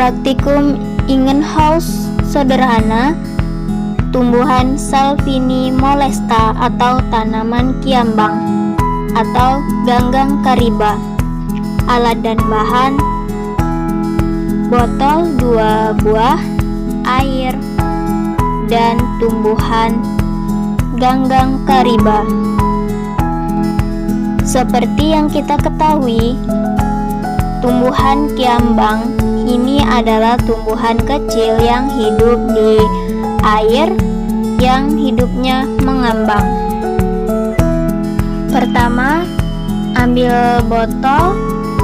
Praktikum Ingenhousz sederhana, tumbuhan Salvini molesta atau tanaman kiambang atau ganggang kariba. Alat dan bahan: botol 2 buah, air, dan tumbuhan ganggang kariba. Seperti yang kita ketahui, tumbuhan kiambang ini adalah tumbuhan kecil yang hidup di air yang hidupnya mengambang. Pertama, ambil botol,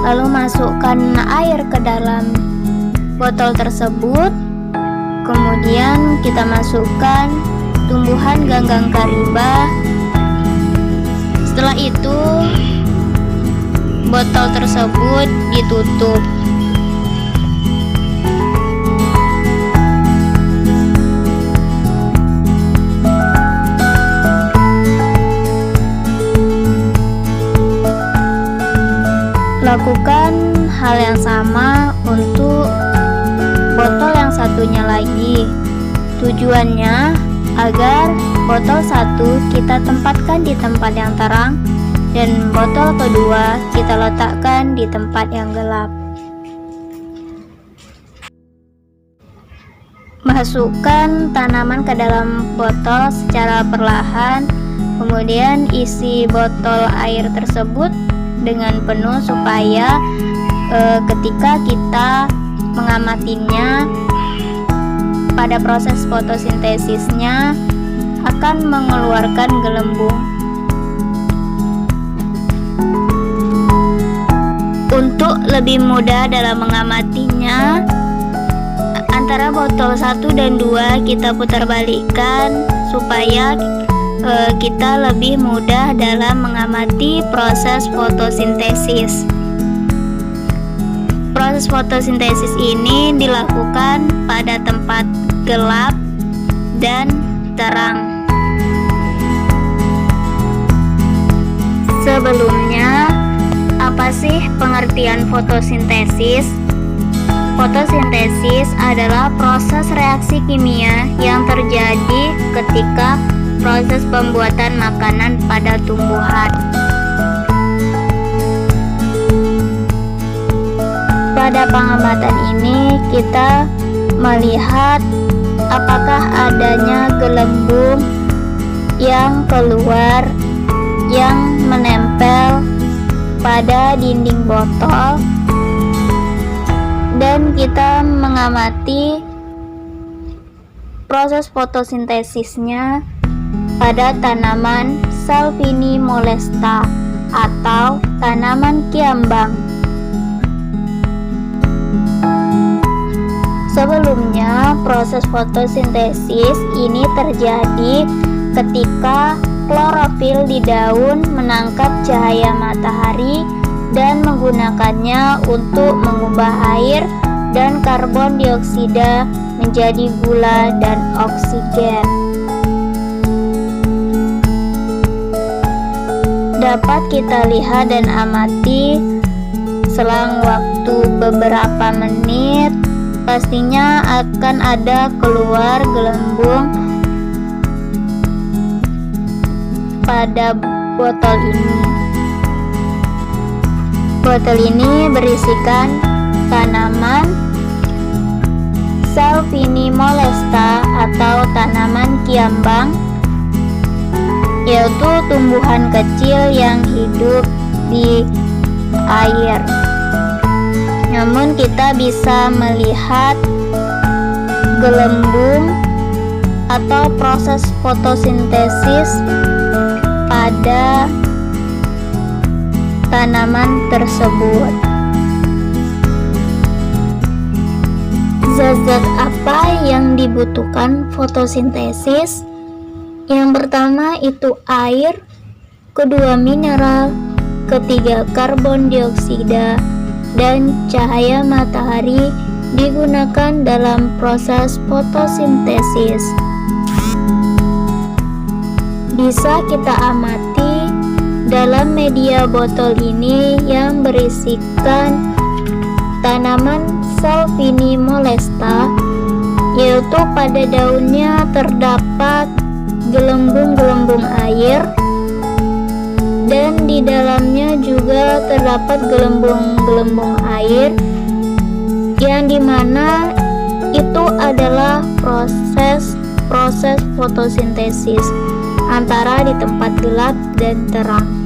lalu masukkan air ke dalam botol tersebut. Kemudian kita masukkan tumbuhan ganggang kariba. Setelah itu, botol tersebut ditutup. Lakukan hal yang sama untuk botol yang satunya lagi. Tujuannya agar botol satu kita tempatkan di tempat yang terang dan botol kedua kita letakkan di tempat yang gelap. Masukkan tanaman ke dalam botol secara perlahan, kemudian isi botol air tersebut dengan penuh supaya ketika kita mengamatinya pada proses fotosintesisnya akan mengeluarkan gelembung. Untuk lebih mudah dalam mengamatinya, antara botol 1 dan 2 kita putar balikkan supaya kita lebih mudah dalam mengamati proses fotosintesis. Proses fotosintesis ini dilakukan pada tempat gelap dan terang. Sebelumnya, apa sih pengertian fotosintesis? Fotosintesis adalah proses reaksi kimia yang terjadi ketika proses pembuatan makanan pada tumbuhan. Pada pengamatan ini kita melihat apakah adanya gelembung yang keluar yang menempel pada dinding botol, dan kita mengamati proses fotosintesisnya pada tanaman Salvini molesta atau tanaman kiambang. Sebelumnya, proses fotosintesis ini terjadi ketika klorofil di daun menangkap cahaya matahari dan menggunakannya untuk mengubah air dan karbon dioksida menjadi gula dan oksigen. Dapat kita lihat dan amati selang waktu beberapa menit, pastinya akan ada keluar gelembung pada botol ini. Botol ini berisikan tanaman Salvini molesta atau tanaman kiambang, yaitu tumbuhan kecil yang hidup di air. Namun kita bisa melihat gelembung atau proses fotosintesis pada tanaman tersebut. Zat-zat apa yang dibutuhkan fotosintesis? Yang pertama itu air, kedua mineral, ketiga karbon dioksida, dan cahaya matahari digunakan dalam proses fotosintesis. Bisa kita amati dalam media botol ini yang berisikan tanaman Salvini molesta, yaitu pada daunnya terdapat gelembung-gelembung air dan di dalamnya juga terdapat gelembung-gelembung air yang dimana itu adalah proses fotosintesis antara di tempat gelap dan terang.